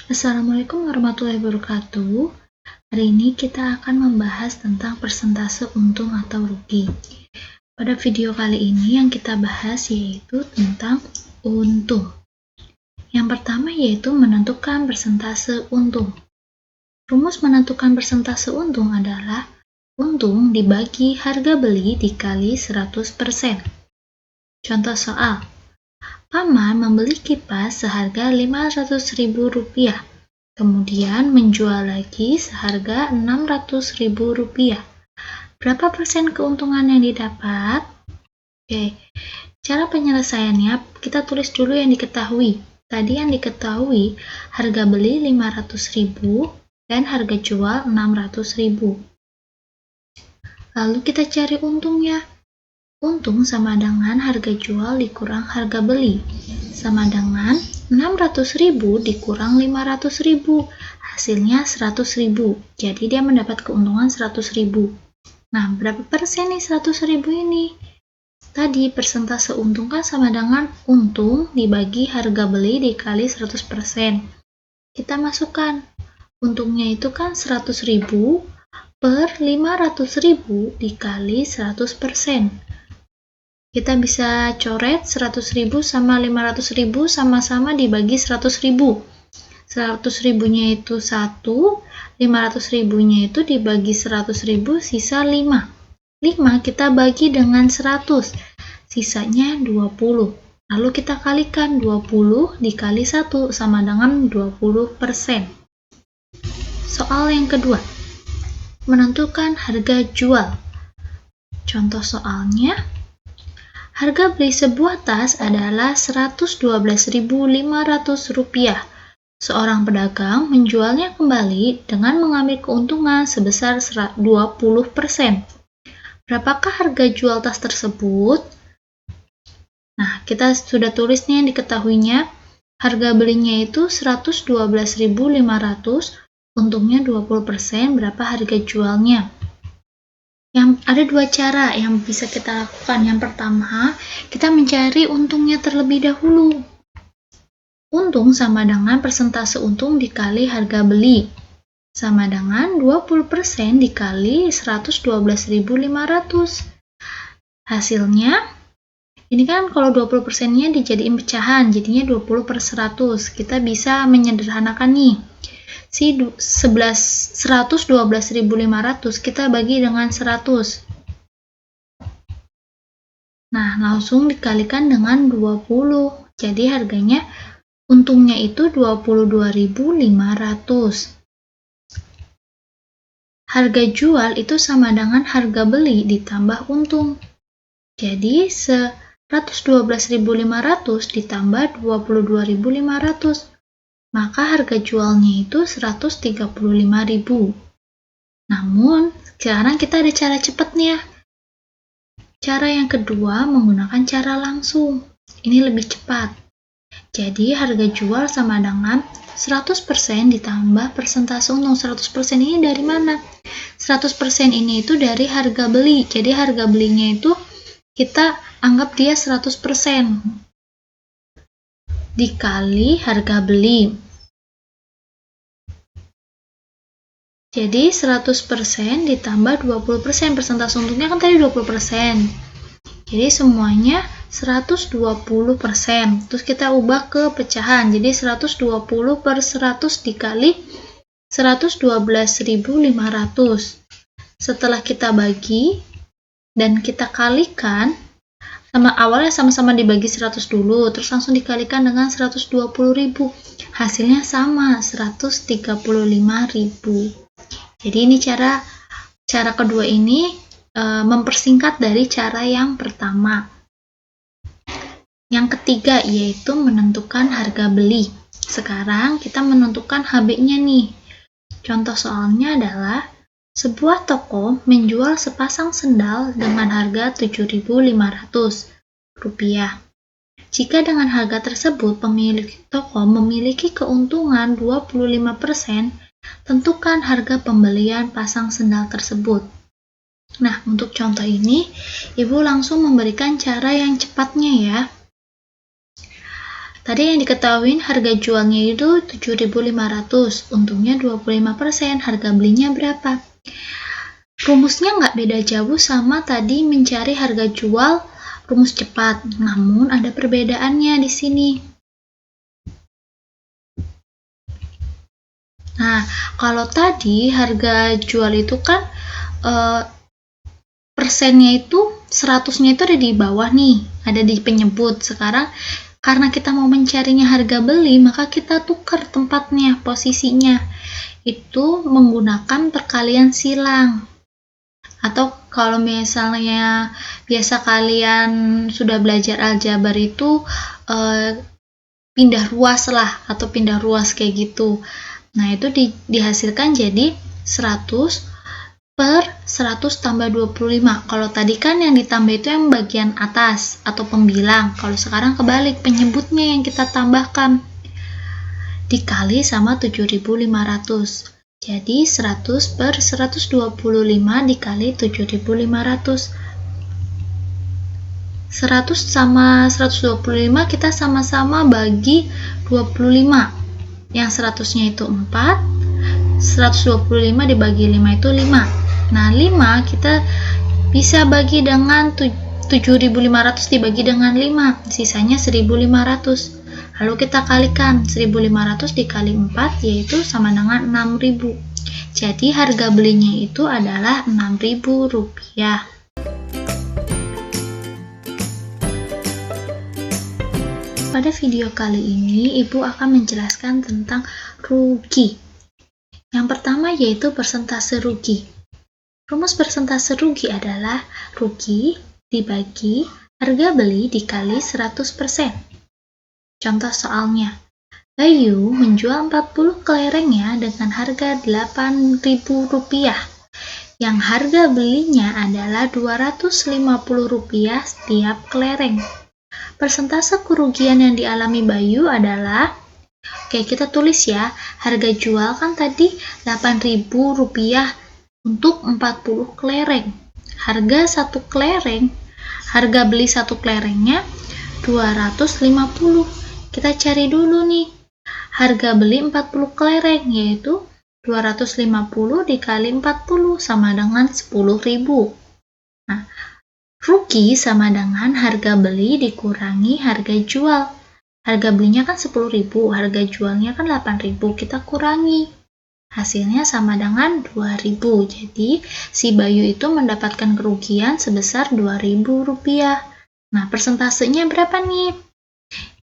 Assalamualaikum warahmatullahi wabarakatuh. Hari ini kita akan membahas tentang persentase untung atau rugi. Pada video kali ini yang kita bahas yaitu tentang untung. Yang pertama yaitu menentukan persentase untung. Rumus menentukan persentase untung adalah untung dibagi harga beli dikali 100%. Contoh soal. Paman membeli kipas seharga Rp500.000, kemudian menjual lagi seharga Rp600.000. Berapa persen keuntungan yang didapat? Oke, cara penyelesaiannya kita tulis dulu yang diketahui. Tadi yang diketahui harga beli Rp500.000 dan harga jual Rp600.000. Lalu kita cari untungnya. Untung sama dengan harga jual dikurang harga beli, sama dengan Rp600.000 dikurang Rp500.000, hasilnya Rp100.000, jadi dia mendapat keuntungan Rp100.000. Nah, berapa persen nih Rp100.000 ini? Tadi persentase untung kan sama dengan untung dibagi harga beli dikali 100%. Kita masukkan, untungnya itu kan Rp100.000 per Rp500.000 dikali 100%. Kita bisa coret 100.000 sama 500.000 sama-sama dibagi 100.000. 100.000-nya itu 1, 500.000-nya itu dibagi 100.000, sisa 5. 5 kita bagi dengan 100, sisanya 20. Lalu kita kalikan 20 dikali 1 sama dengan 20%. Soal yang kedua, menentukan harga jual. Contoh soalnya, harga beli sebuah tas adalah Rp112.500. Seorang pedagang menjualnya kembali dengan mengambil keuntungan sebesar 20%. Berapakah harga jual tas tersebut? Nah, kita sudah tulis nih yang diketahuinya. Harga belinya itu Rp112.500, untungnya 20%, berapa harga jualnya? Ada dua cara yang bisa kita lakukan. Yang pertama, kita mencari untungnya terlebih dahulu. Untung sama dengan persentase untung dikali harga beli, sama dengan 20% dikali Rp112.500. Hasilnya, ini kan kalau 20%-nya dijadiin pecahan, jadinya 20/100. Kita bisa menyederhanakan nih. Rp112.500 kita bagi dengan 100. Nah, langsung dikalikan dengan 20. Jadi harganya untungnya itu Rp22.500. Harga jual itu sama dengan harga beli ditambah untung. Jadi Rp112.500 ditambah Rp22.500. Maka harga jualnya itu Rp135.000. Namun, sekarang kita ada cara cepatnya. Cara yang kedua menggunakan cara langsung. Ini lebih cepat. Jadi, harga jual sama dengan 100% ditambah persentase untung. 100% ini dari mana? 100% ini itu dari harga beli. Jadi, harga belinya itu kita anggap dia 100%. Dikali harga beli. Jadi 100% ditambah 20%, persentase untungnya kan tadi 20%. Jadi semuanya 120%. Terus kita ubah ke pecahan. Jadi 120/100 dikali 112.500. Setelah kita bagi dan kita kalikan, awalnya sama-sama dibagi 100 dulu, terus langsung dikalikan dengan 120.000. Hasilnya sama, 135.000. Jadi ini cara kedua ini mempersingkat dari cara yang pertama. Yang ketiga yaitu menentukan harga beli. Sekarang kita menentukan HB-nya nih. Contoh soalnya adalah sebuah toko menjual sepasang sendal dengan harga Rp7.500. Jika dengan harga tersebut pemilik toko memiliki keuntungan 25%, tentukan harga pembelian pasang sendal tersebut. Nah, untuk contoh ini, Ibu langsung memberikan cara yang cepatnya ya. Tadi yang diketahui harga jualnya itu 7.500, untungnya 25%, harga belinya berapa? Rumusnya nggak beda jauh sama tadi mencari harga jual rumus cepat, namun ada perbedaannya di sini. Nah, kalau tadi harga jual itu kan persennya itu 100-nya itu ada di bawah nih, ada di penyebut. Sekarang karena kita mau mencarinya harga beli, maka kita tukar tempatnya, posisinya. Itu menggunakan perkalian silang. Atau kalau misalnya biasa kalian sudah belajar aljabar itu pindah ruas lah, atau pindah ruas kayak gitu. Nah, itu dihasilkan jadi 100 per 100 tambah 25. Kalau tadi kan yang ditambah itu yang bagian atas atau pembilang. Kalau sekarang kebalik, penyebutnya yang kita tambahkan. Dikali sama 7.500. Jadi 100 per 125 dikali 7.500. 100 sama 125 kita sama-sama bagi 25. Yang 100-nya itu 4. 125 dibagi 5 itu 5. Nah, 5 kita bisa bagi dengan 7.500 dibagi dengan 5, sisanya 1.500. Lalu kita kalikan, 1.500 dikali 4 yaitu sama dengan 6.000. Jadi harga belinya itu adalah Rp6.000. Pada video kali ini, Ibu akan menjelaskan tentang rugi. Yang pertama yaitu persentase rugi. Rumus persentase rugi adalah rugi dibagi harga beli dikali 100%. Contoh soalnya, Bayu menjual 40 kelerengnya dengan harga Rp8.000, yang harga belinya adalah Rp250 setiap kelereng. Persentase kerugian yang dialami Bayu adalah, oke, kita tulis ya, harga jual kan tadi Rp8.000 untuk 40 kelereng. Harga satu kelereng, harga beli satu kelerengnya 250. Kita cari dulu nih, harga beli 40 kelereng, yaitu 250 dikali 40 sama dengan 10.000. Nah, rugi sama dengan harga beli dikurangi harga jual. Harga belinya kan 10.000, harga jualnya kan 8.000, kita kurangi. Hasilnya sama dengan 2.000. Jadi, si Bayu itu mendapatkan kerugian sebesar Rp2.000. Nah, persentasenya berapa nih?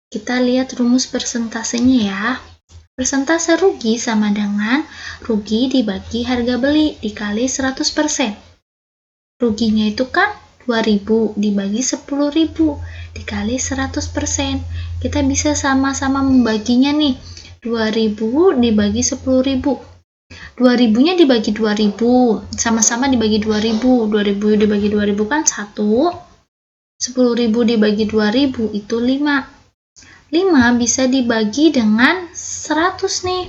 Kita lihat rumus persentasenya ya. Persentase rugi sama dengan rugi dibagi harga beli dikali 100%. Ruginya itu kan 2.000 dibagi 10.000 dikali 100%. Kita bisa sama-sama membaginya nih. 2.000 dibagi 10.000. 2.000-nya dibagi 2.000. Sama-sama dibagi 2.000. 2.000 dibagi 2.000 kan 1. 10.000 dibagi 2.000 itu 5. 5 bisa dibagi dengan 100 nih.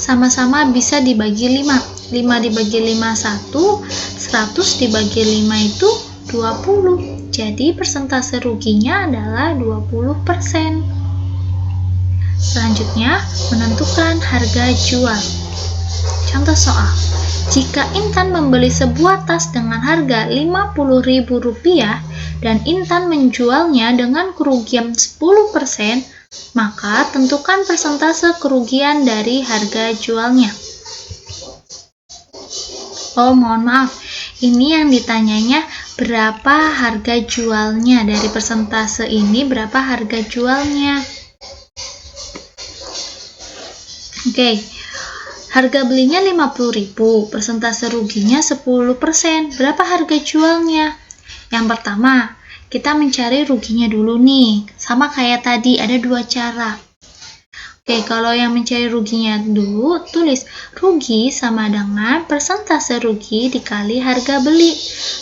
Sama-sama bisa dibagi 5. 5 dibagi 5 1. 100 dibagi 5 itu 20. Jadi persentase ruginya adalah 20%. Selanjutnya, menentukan harga jual. Contoh soal, jika Intan membeli sebuah tas dengan harga Rp50.000 dan Intan menjualnya dengan kerugian 10%, maka tentukan persentase kerugian dari harga jualnya. Oh, mohon maaf, ini yang ditanyanya berapa harga jualnya, dari persentase ini berapa harga jualnya. Oke, harga belinya Rp50.000, persentase ruginya 10%. Berapa harga jualnya? Yang pertama, kita mencari ruginya dulu nih. Sama kayak tadi, ada dua cara. Oke, kalau yang mencari ruginya dulu, tulis rugi sama dengan persentase rugi dikali harga beli.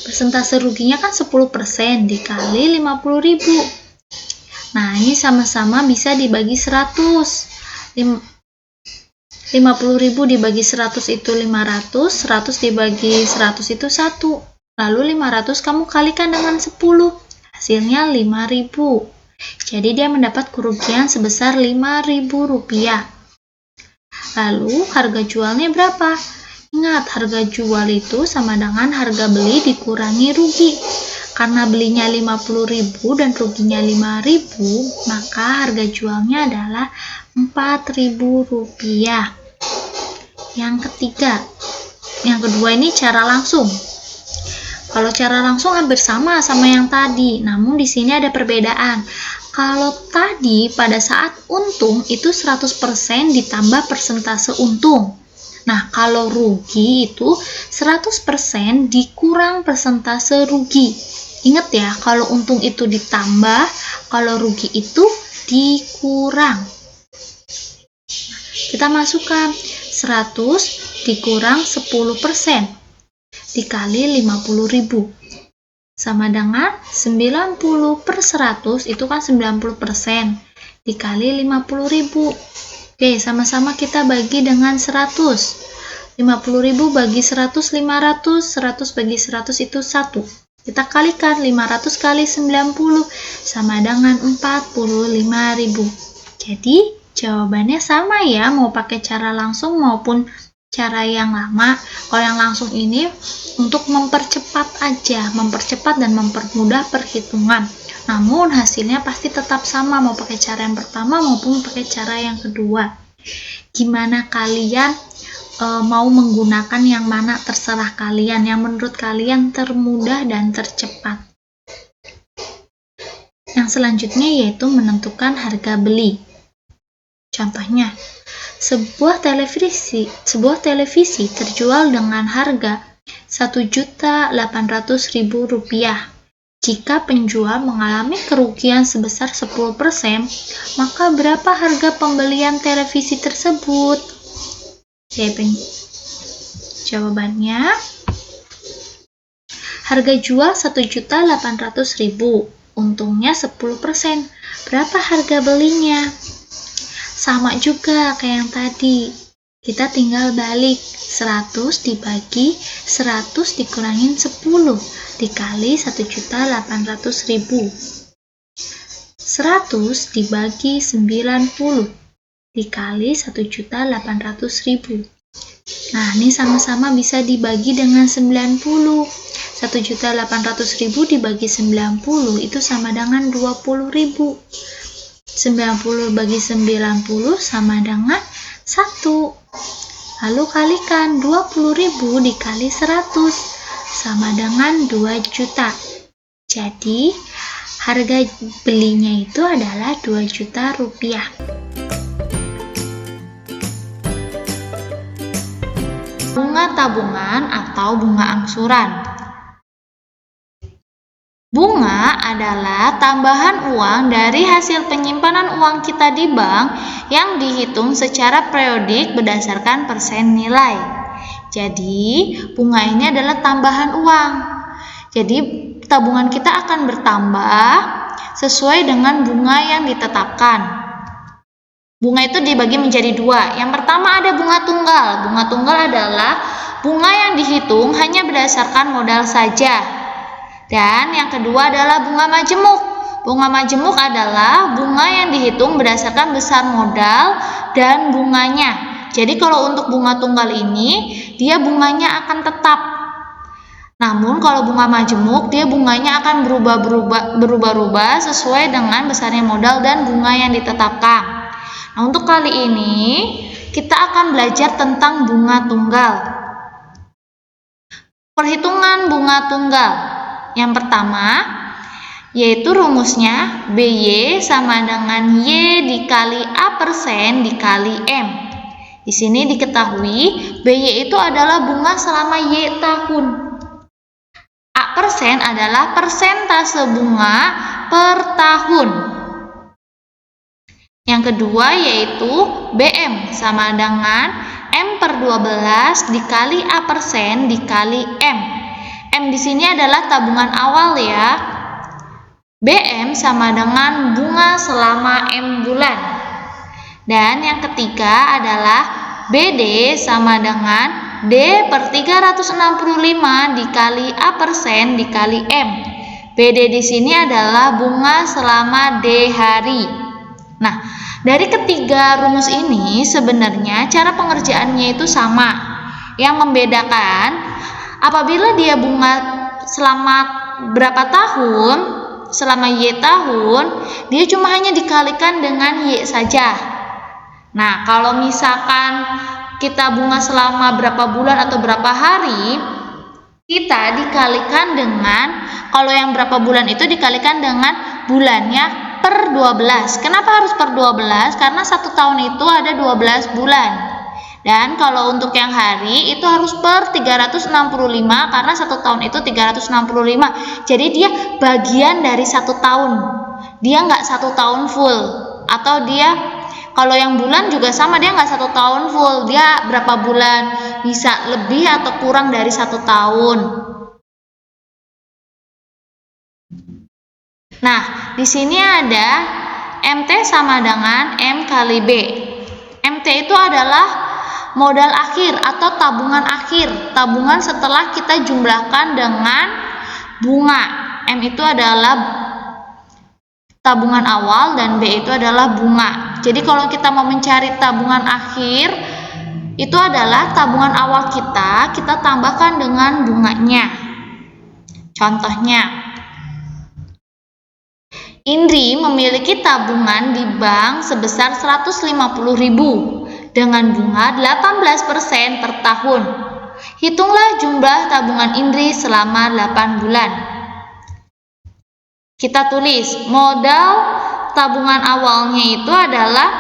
Persentase ruginya kan 10% dikali Rp50.000. Nah, ini sama-sama bisa dibagi 100. 50.000 dibagi 100 itu 500, 100 dibagi 100 itu 1. Lalu 500 kamu kalikan dengan 10, hasilnya 5.000. Jadi dia mendapat kerugian sebesar Rp5.000. Lalu harga jualnya berapa? Ingat, harga jual itu sama dengan harga beli dikurangi rugi. Karena belinya Rp50.000 dan ruginya Rp5.000, maka harga jualnya adalah Rp4.000. Yang kedua ini cara langsung. Kalau cara langsung hampir sama yang tadi, namun di sini ada perbedaan. Kalau tadi pada saat untung itu 100% ditambah persentase untung. Nah, kalau rugi itu 100% dikurang persentase rugi. Ingat ya, kalau untung itu ditambah, kalau rugi itu dikurang. Kita masukkan 100 dikurang 10% dikali 50.000 sama dengan 90/100 itu kan 90% dikali 50.000. Oke, sama-sama kita bagi dengan 100. 50.000 bagi 100, 500. 100 bagi 100 itu 1. Kita kalikan 500 kali 90 sama dengan 45.000. Jadi jawabannya sama ya, mau pakai cara langsung maupun cara yang lama. Kalau yang langsung ini untuk mempercepat dan mempermudah perhitungan. Namun hasilnya pasti tetap sama, mau pakai cara yang pertama maupun pakai cara yang kedua. Gimana kalian mau menggunakan yang mana, terserah kalian, yang menurut kalian termudah dan tercepat. Yang selanjutnya yaitu menentukan harga beli. Contohnya, sebuah televisi terjual dengan harga Rp1.800.000. Jika penjual mengalami kerugian sebesar 10%, maka berapa harga pembelian televisi tersebut? Jawabannya, harga jual Rp1.800.000, untungnya 10%. Berapa harga belinya? Sama juga kayak yang tadi. Kita tinggal balik 100 dibagi 100 dikurangin 10 dikali 1.800.000. 100 dibagi 90 dikali 1.800.000. Nah, ini sama-sama bisa dibagi dengan 90. 1.800.000 dibagi 90 itu sama dengan 20.000. 90 bagi 90 sama dengan 1. Lalu kalikan 20.000 dikali 100 sama dengan 2 juta. Jadi harga belinya itu adalah 2 juta rupiah. Bunga tabungan atau bunga angsuran. Bunga adalah tambahan uang dari hasil penyimpanan uang kita di bank yang dihitung secara periodik berdasarkan persen nilai. Jadi, bunga ini adalah tambahan uang. Jadi, tabungan kita akan bertambah sesuai dengan bunga yang ditetapkan. Bunga itu dibagi menjadi dua. Yang pertama ada bunga tunggal. Bunga tunggal adalah bunga yang dihitung hanya berdasarkan modal saja. Dan yang kedua adalah bunga majemuk. Bunga majemuk adalah bunga yang dihitung berdasarkan besar modal dan bunganya. Jadi kalau untuk bunga tunggal ini, dia bunganya akan tetap. Namun kalau bunga majemuk, dia bunganya akan berubah-ubah sesuai dengan besarnya modal dan bunga yang ditetapkan. Nah, untuk kali ini kita akan belajar tentang bunga tunggal. Perhitungan bunga tunggal. Yang pertama, yaitu rumusnya BY sama dengan Y dikali A% dikali M. Di sini diketahui BY itu adalah bunga selama Y tahun. A% adalah persentase bunga per tahun. Yang kedua yaitu BM sama dengan M/12 dikali A% dikali M. M di sini adalah tabungan awal ya. BM sama dengan bunga selama M bulan. Dan yang ketiga adalah BD sama dengan D/365 dikali A% dikali M. BD di sini adalah bunga selama D hari. Nah, dari ketiga rumus ini sebenarnya cara pengerjaannya itu sama. Yang membedakan apabila dia bunga selama berapa tahun, selama Y tahun, dia cuma hanya dikalikan dengan Y saja. Nah, kalau misalkan kita bunga selama berapa bulan atau berapa hari, kita dikalikan dengan, kalau yang berapa bulan itu dikalikan dengan bulannya per 12. Kenapa harus per 12? Karena 1 tahun itu ada 12 bulan. Dan kalau untuk yang hari itu harus per 365 karena 1 tahun itu 365. Jadi dia bagian dari 1 tahun. Dia nggak 1 tahun full. Atau dia, kalau yang bulan juga sama, dia nggak 1 tahun full, dia berapa bulan, bisa lebih atau kurang dari 1 tahun. Nah, di sini ada MT sama dengan M kali B. MT itu adalah modal akhir atau tabungan akhir, tabungan setelah kita jumlahkan dengan bunga. M itu adalah tabungan awal dan B itu adalah bunga. Jadi kalau kita mau mencari tabungan akhir, itu adalah tabungan awal kita tambahkan dengan bunganya. Contohnya, Indri memiliki tabungan di bank sebesar 150.000 dengan bunga 18% per tahun. Hitunglah jumlah tabungan Indri selama 8 bulan. Kita tulis modal tabungan awalnya itu adalah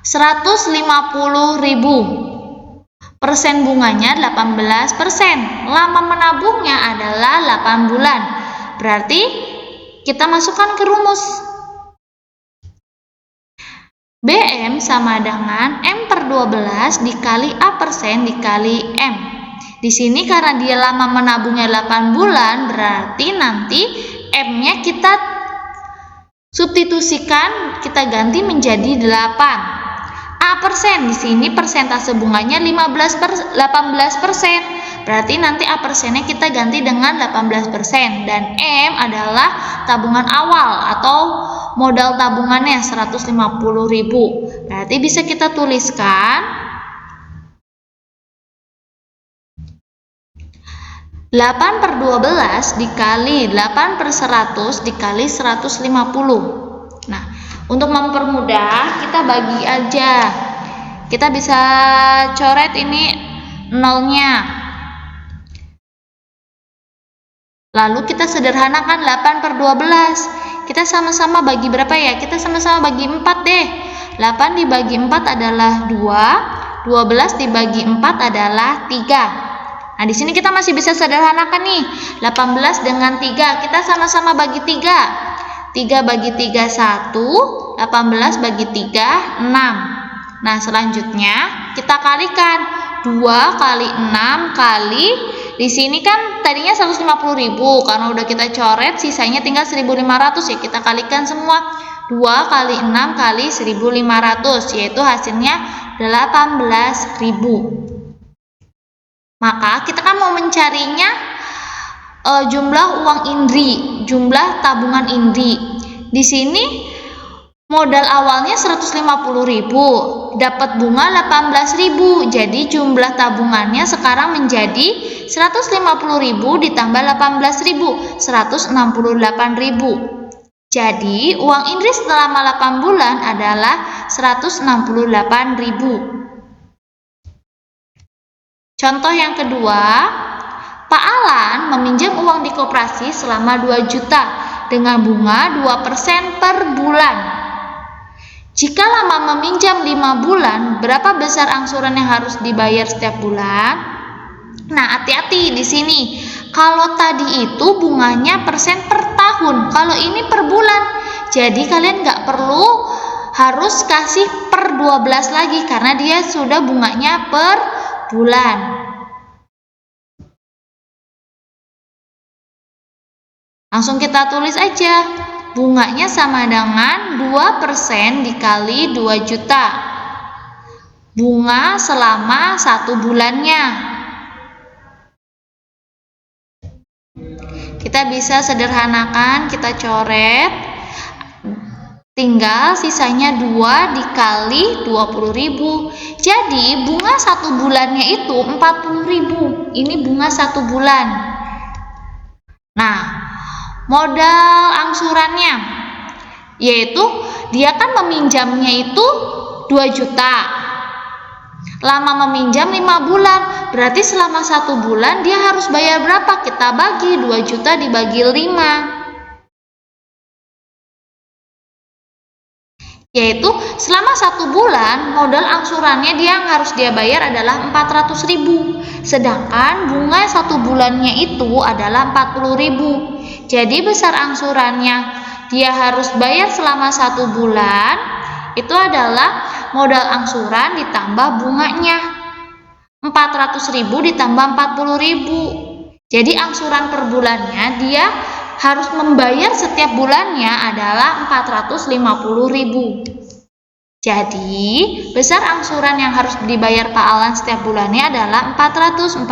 150.000. Persen bunganya 18%. Lama menabungnya adalah 8 bulan. Berarti kita masukkan ke rumus. BM sama dengan M per 12 dikali A persen dikali M. Di sini karena dia lama menabungnya 8 bulan, berarti nanti M-nya kita substitusikan, kita ganti menjadi 8. A persen, di sini persentase bunganya 18%. Berarti nanti A persennya kita ganti dengan 18%. Dan M adalah tabungan awal atau modal tabungannya 150.000. Berarti bisa kita tuliskan 8 per 12 dikali 8 per 100 dikali 150. Nah, untuk mempermudah kita bagi aja. Kita bisa coret ini nolnya. Lalu kita sederhanakan 8 per 12. Kita sama-sama bagi berapa ya? Kita sama-sama bagi 4 deh. 8 dibagi 4 adalah 2. 12 dibagi 4 adalah 3. Nah, di sini kita masih bisa sederhanakan nih. 18 dengan 3, kita sama-sama bagi 3. 3 bagi 3, 1. 18 bagi 3, 6. Nah, selanjutnya kita kalikan. 2 kali 6 kali, di sini kan tadinya 150.000. Karena udah kita coret, sisanya tinggal 1.500 ya. Kita kalikan semua. 2 kali 6 kali 1.500, yaitu hasilnya 18.000. Maka kita kan mau mencarinya jumlah uang Indri, jumlah tabungan Indri. Di sini modal awalnya 150.000, dapat bunga 18.000. Jadi jumlah tabungannya sekarang menjadi 150.000 ditambah 18.000, 168.000. Jadi uang Indri selama 8 bulan adalah 168.000. Contoh yang kedua, Pak Alan meminjam uang di koperasi selama 2 juta dengan bunga 2% per bulan. Jika lama meminjam 5 bulan, berapa besar angsuran yang harus dibayar setiap bulan? Nah, hati-hati di sini. Kalau tadi itu bunganya persen per tahun, kalau ini per bulan. Jadi kalian nggak perlu harus kasih per 12 lagi karena dia sudah bunganya per bulan. Langsung kita tulis aja. Bunganya sama dengan 2% dikali 2 juta. Bunga selama 1 bulannya. Kita bisa sederhanakan, kita coret. Tinggal sisanya 2 dikali 20.000. Jadi bunga 1 bulannya itu 40.000. Ini bunga 1 bulan. Nah, modal angsurannya yaitu dia kan meminjamnya itu 2 juta. Lama meminjam 5 bulan. Berarti selama 1 bulan dia harus bayar berapa? Kita bagi 2 juta dibagi 5. Yaitu selama 1 bulan modal angsurannya harus dia bayar adalah 400.000. Sedangkan bunga 1 bulannya itu adalah 40.000. Jadi besar angsurannya dia harus bayar selama 1 bulan itu adalah modal angsuran ditambah bunganya. 400.000 ditambah 40.000. Jadi angsuran per bulannya dia harus membayar setiap bulannya adalah 450.000. Jadi, besar angsuran yang harus dibayar Pak Alan setiap bulannya adalah 440.000.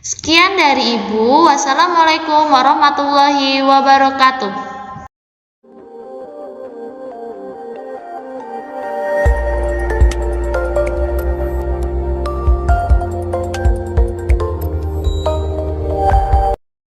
Sekian dari Ibu. Wassalamualaikum warahmatullahi wabarakatuh.